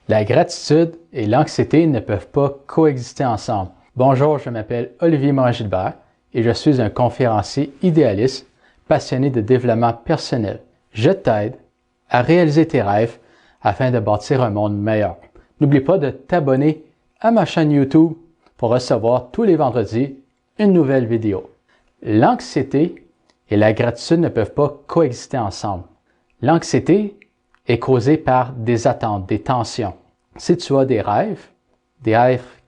La gratitude et l'anxiété ne peuvent pas coexister ensemble. Bonjour, je m'appelle Olivier Morin-Gilbert et je suis un conférencier idéaliste passionné de développement personnel. Je t'aide à réaliser tes rêves afin de bâtir un monde meilleur. N'oublie pas de t'abonner à ma chaîne YouTube pour recevoir tous les vendredis une nouvelle vidéo. L'anxiété et la gratitude ne peuvent pas coexister ensemble. L'anxiété est causée par des attentes, des tensions. Si tu as des rêves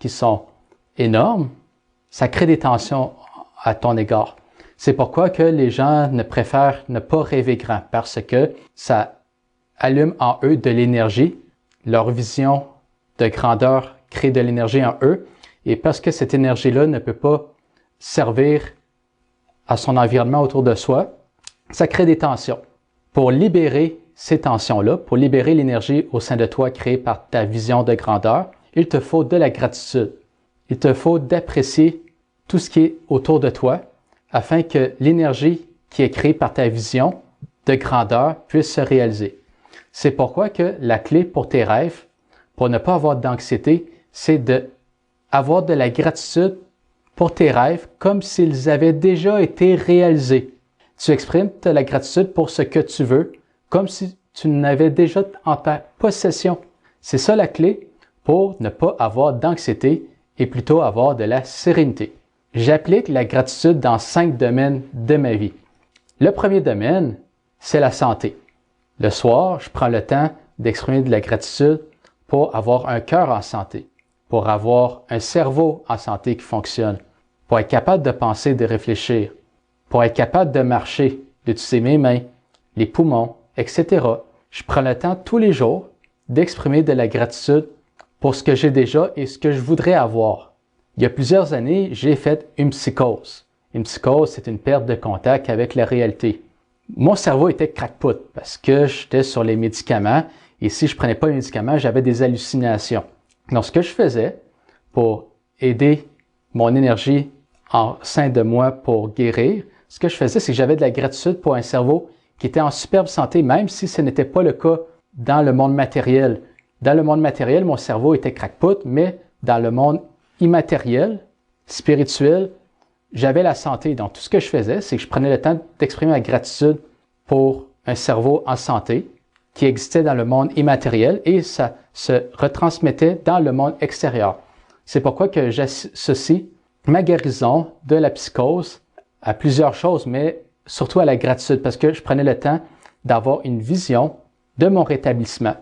qui sont énormes, ça crée des tensions à ton égard. C'est pourquoi que les gens ne préfèrent ne pas rêver grand, parce que ça allume en eux de l'énergie. Leur vision de grandeur crée de l'énergie en eux, et parce que cette énergie-là ne peut pas servir à son environnement autour de soi, ça crée des tensions. Pour libérer ces tensions-là, pour libérer l'énergie au sein de toi créée par ta vision de grandeur, il te faut de la gratitude. Il te faut d'apprécier tout ce qui est autour de toi afin que l'énergie qui est créée par ta vision de grandeur puisse se réaliser. C'est pourquoi que la clé pour tes rêves, pour ne pas avoir d'anxiété, c'est d'avoir de la gratitude pour tes rêves comme s'ils avaient déjà été réalisés. Tu exprimes de la gratitude pour ce que tu veux, comme si tu n'avais déjà en ta possession. C'est ça la clé pour ne pas avoir d'anxiété et plutôt avoir de la sérénité. J'applique la gratitude dans 5 domaines de ma vie. Le premier domaine, c'est la santé. Le soir, je prends le temps d'exprimer de la gratitude pour avoir un cœur en santé, pour avoir un cerveau en santé qui fonctionne, pour être capable de penser, de réfléchir, pour être capable de marcher, d'utiliser mes mains, les poumons, etc. Je prends le temps tous les jours d'exprimer de la gratitude pour ce que j'ai déjà et ce que je voudrais avoir. Il y a plusieurs années, j'ai fait une psychose. Une psychose, c'est une perte de contact avec la réalité. Mon cerveau était crackpot parce que j'étais sur les médicaments et si je prenais pas les médicaments, j'avais des hallucinations. Donc, ce que je faisais pour aider mon énergie en sein de moi pour guérir, ce que je faisais, c'est que j'avais de la gratitude pour un cerveau qui était en superbe santé, même si ce n'était pas le cas dans le monde matériel. Dans le monde matériel, mon cerveau était crackpot, mais dans le monde immatériel, spirituel, j'avais la santé. Donc, tout ce que je faisais, c'est que je prenais le temps d'exprimer ma gratitude pour un cerveau en santé qui existait dans le monde immatériel et ça se retransmettait dans le monde extérieur. C'est pourquoi que j'associe ma guérison de la psychose à plusieurs choses, mais surtout à la gratitude, parce que je prenais le temps d'avoir une vision de mon rétablissement.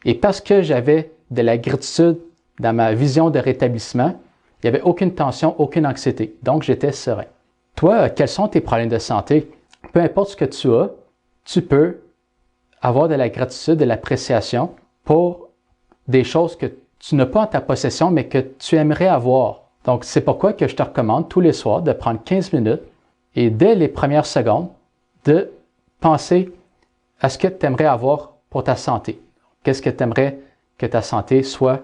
Et parce que j'avais de la gratitude dans ma vision de rétablissement, il n'y avait aucune tension, aucune anxiété. Donc, j'étais serein. Toi, quels sont tes problèmes de santé? Peu importe ce que tu as, tu peux avoir de la gratitude, de l'appréciation pour des choses que tu n'as pas en ta possession, mais que tu aimerais avoir. Donc, c'est pourquoi que je te recommande tous les soirs de prendre 15 minutes et dès les premières secondes, de penser à ce que tu aimerais avoir pour ta santé. Qu'est-ce que tu aimerais que ta santé soit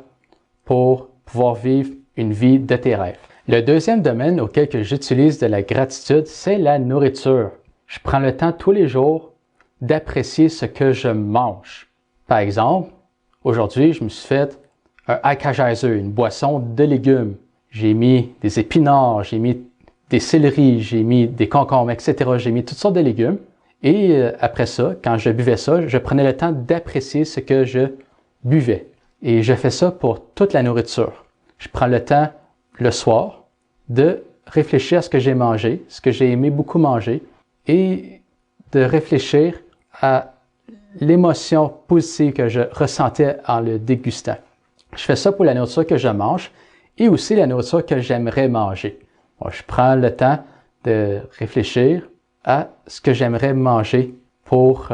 pour pouvoir vivre une vie de tes rêves. Le deuxième domaine auquel que j'utilise de la gratitude, c'est la nourriture. Je prends le temps tous les jours d'apprécier ce que je mange. Par exemple, aujourd'hui, je me suis fait un Akajazu, une boisson de légumes. J'ai mis des épinards, j'ai mis des céleris, j'ai mis des concombres, etc. J'ai mis toutes sortes de légumes. Et après ça, quand je buvais ça, je prenais le temps d'apprécier ce que je buvais. Et je fais ça pour toute la nourriture. Je prends le temps le soir de réfléchir à ce que j'ai mangé, ce que j'ai aimé beaucoup manger, et de réfléchir à l'émotion positive que je ressentais en le dégustant. Je fais ça pour la nourriture que je mange et aussi la nourriture que j'aimerais manger. Bon, je prends le temps de réfléchir à ce que j'aimerais manger pour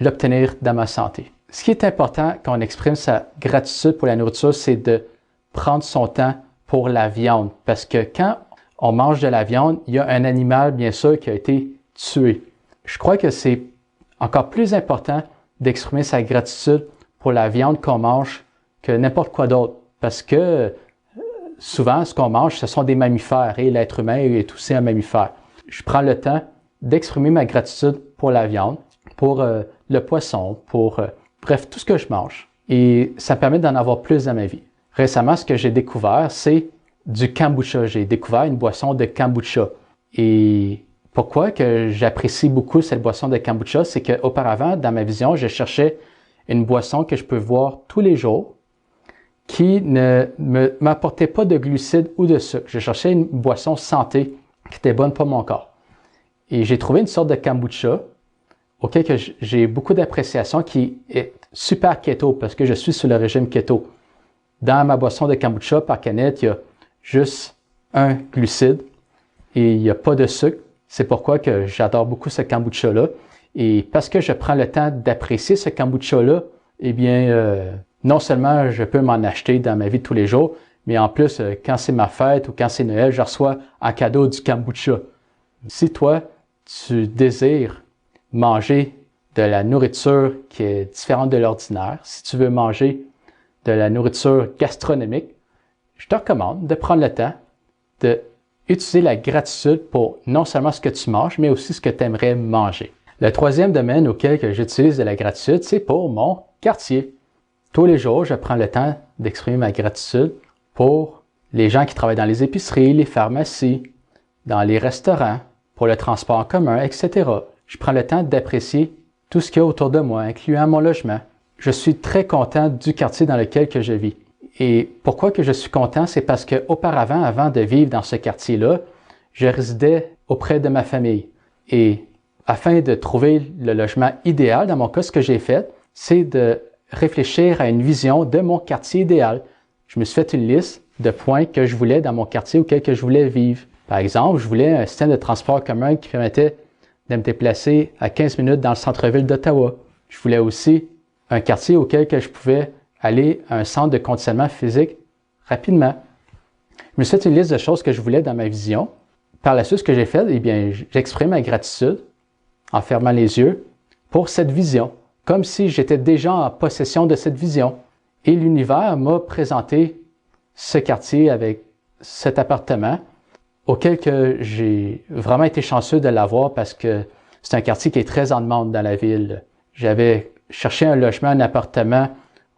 l'obtenir dans ma santé. Ce qui est important quand on exprime sa gratitude pour la nourriture, c'est de prendre son temps pour la viande. Parce que quand on mange de la viande, il y a un animal, bien sûr, qui a été tué. Je crois que c'est encore plus important d'exprimer sa gratitude pour la viande qu'on mange que n'importe quoi d'autre. Parce que souvent, ce qu'on mange, ce sont des mammifères et l'être humain est aussi un mammifère. Je prends le temps d'exprimer ma gratitude pour la viande, pour le poisson, pour bref, tout ce que je mange. et ça me permet d'en avoir plus dans ma vie. Récemment, ce que j'ai découvert, c'est du kombucha. J'ai découvert une boisson de kombucha. Et pourquoi que j'apprécie beaucoup cette boisson de kombucha, c'est qu'auparavant, dans ma vision, je cherchais une boisson que je peux boire tous les jours qui ne m'apportait pas de glucides ou de sucre. Je cherchais une boisson santé qui était bonne pour mon corps. Et j'ai trouvé une sorte de kombucha auquel que j'ai beaucoup d'appréciation, qui est super keto parce que je suis sur le régime keto. Dans ma boisson de kombucha par canette, il y a juste un glucide et il n'y a pas de sucre. C'est pourquoi que j'adore beaucoup ce kombucha-là. Et parce que je prends le temps d'apprécier ce kombucha-là, eh bien, non seulement je peux m'en acheter dans ma vie de tous les jours, mais en plus, quand c'est ma fête ou quand c'est Noël, je reçois en cadeau du kombucha. Si toi, tu désires manger de la nourriture qui est différente de l'ordinaire, si tu veux manger de la nourriture gastronomique, je te recommande de prendre le temps d'utiliser la gratitude pour non seulement ce que tu manges, mais aussi ce que tu aimerais manger. Le troisième domaine auquel j'utilise de la gratitude, c'est pour mon quartier. Tous les jours, je prends le temps d'exprimer ma gratitude pour les gens qui travaillent dans les épiceries, les pharmacies, dans les restaurants, pour le transport en commun, etc. Je prends le temps d'apprécier tout ce qu'il y a autour de moi, incluant mon logement. Je suis très content du quartier dans lequel que je vis. Et pourquoi que je suis content, c'est parce qu'auparavant, avant de vivre dans ce quartier-là, je résidais auprès de ma famille. Et afin de trouver le logement idéal, dans mon cas, ce que j'ai fait, c'est de réfléchir à une vision de mon quartier idéal. Je me suis fait une liste de points que je voulais dans mon quartier auquel que je voulais vivre. Par exemple, je voulais un système de transport commun qui permettait de me déplacer à 15 minutes dans le centre-ville d'Ottawa. Je voulais aussi un quartier auquel que je pouvais aller à un centre de conditionnement physique rapidement. Je me suis fait une liste de choses que je voulais dans ma vision. Par la suite, ce que j'ai fait, eh bien, j'exprime ma gratitude en fermant les yeux pour cette vision, comme si j'étais déjà en possession de cette vision. Et l'univers m'a présenté ce quartier avec cet appartement auquel que j'ai vraiment été chanceux de l'avoir parce que c'est un quartier qui est très en demande dans la ville. J'avais cherché un logement, un appartement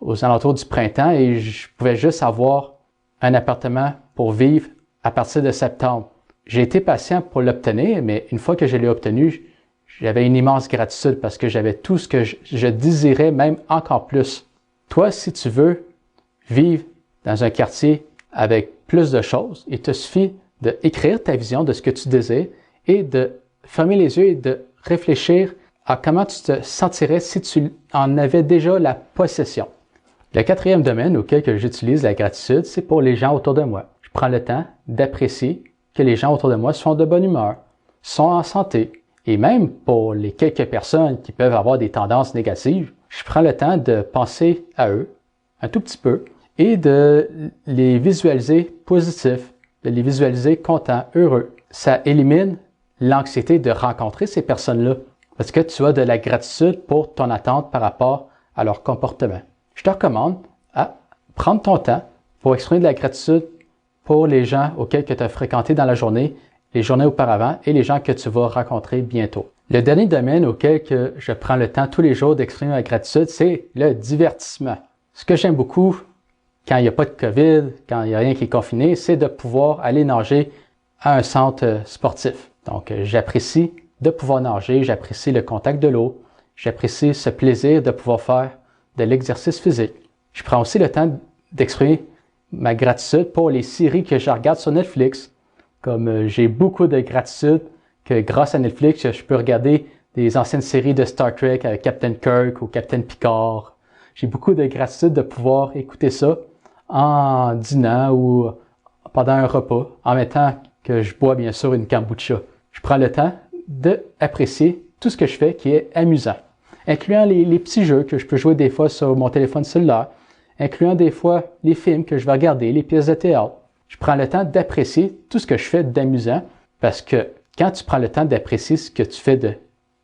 aux alentours du printemps et je pouvais juste avoir un appartement pour vivre à partir de septembre. J'ai été patient pour l'obtenir, mais une fois que je l'ai obtenu, j'avais une immense gratitude parce que j'avais tout ce que je désirais, même encore plus. Toi, si tu veux vivre dans un quartier avec plus de choses, il te suffit d'écrire ta vision de ce que tu désires et de fermer les yeux et de réfléchir à comment tu te sentirais si tu en avais déjà la possession. Le quatrième domaine auquel j'utilise la gratitude, c'est pour les gens autour de moi. Je prends le temps d'apprécier que les gens autour de moi sont de bonne humeur, sont en santé. Et même pour les quelques personnes qui peuvent avoir des tendances négatives, je prends le temps de penser à eux un tout petit peu et de les visualiser positifs, de les visualiser contents, heureux. Ça élimine l'anxiété de rencontrer ces personnes-là parce que tu as de la gratitude pour ton attente par rapport à leur comportement. Je te recommande à prendre ton temps pour exprimer de la gratitude pour les gens auxquels tu as fréquenté dans la journée, les journées auparavant et les gens que tu vas rencontrer bientôt. Le dernier domaine auquel que je prends le temps tous les jours d'exprimer ma gratitude, c'est le divertissement. Ce que j'aime beaucoup quand il n'y a pas de COVID, quand il n'y a rien qui est confiné, c'est de pouvoir aller nager à un centre sportif. Donc, j'apprécie de pouvoir nager, j'apprécie le contact de l'eau, j'apprécie ce plaisir de pouvoir faire de l'exercice physique. Je prends aussi le temps d'exprimer ma gratitude pour les séries que je regarde sur Netflix. Comme j'ai beaucoup de gratitude que grâce à Netflix, je peux regarder des anciennes séries de Star Trek avec Captain Kirk ou Captain Picard. J'ai beaucoup de gratitude de pouvoir écouter ça en dînant ou pendant un repas, en même temps que je bois bien sûr une kombucha. Je prends le temps d'apprécier tout ce que je fais qui est amusant, incluant les petits jeux que je peux jouer des fois sur mon téléphone cellulaire, incluant des fois les films que je vais regarder, les pièces de théâtre. Je prends le temps d'apprécier tout ce que je fais d'amusant parce que quand tu prends le temps d'apprécier ce que tu fais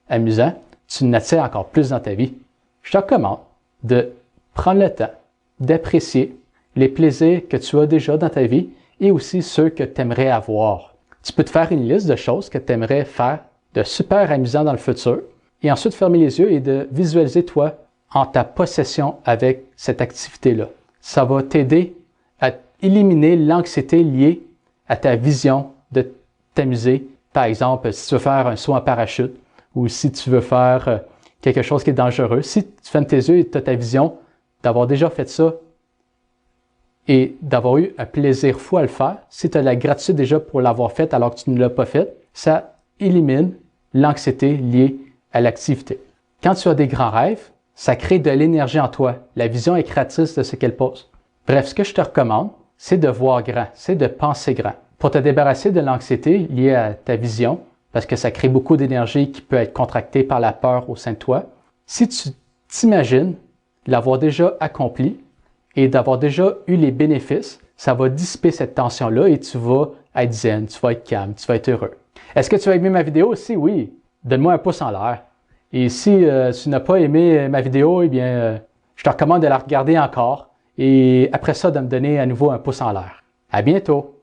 d'amusant, tu n'attires encore plus dans ta vie. Je te recommande de prendre le temps d'apprécier les plaisirs que tu as déjà dans ta vie et aussi ceux que tu aimerais avoir. Tu peux te faire une liste de choses que tu aimerais faire de super amusant dans le futur et ensuite fermer les yeux et de visualiser toi en ta possession avec cette activité-là. Ça va t'aider à éliminer l'anxiété liée à ta vision de t'amuser. Par exemple, si tu veux faire un saut en parachute ou si tu veux faire quelque chose qui est dangereux, si tu fermes tes yeux et tu as ta vision d'avoir déjà fait ça et d'avoir eu un plaisir fou à le faire, si tu as la gratitude déjà pour l'avoir fait alors que tu ne l'as pas fait, ça élimine l'anxiété liée à l'activité. Quand tu as des grands rêves, ça crée de l'énergie en toi. La vision est créatrice de ce qu'elle pose. Bref, ce que je te recommande, c'est de voir grand, c'est de penser grand. Pour te débarrasser de l'anxiété liée à ta vision, parce que ça crée beaucoup d'énergie qui peut être contractée par la peur au sein de toi, si tu t'imagines l'avoir déjà accompli et d'avoir déjà eu les bénéfices, ça va dissiper cette tension-là et tu vas être zen, tu vas être calme, tu vas être heureux. Est-ce que tu as aimé ma vidéo? Si oui, donne-moi un pouce en l'air. Et si tu n'as pas aimé ma vidéo, eh bien, je te recommande de la regarder encore et après ça, de me donner à nouveau un pouce en l'air. À bientôt!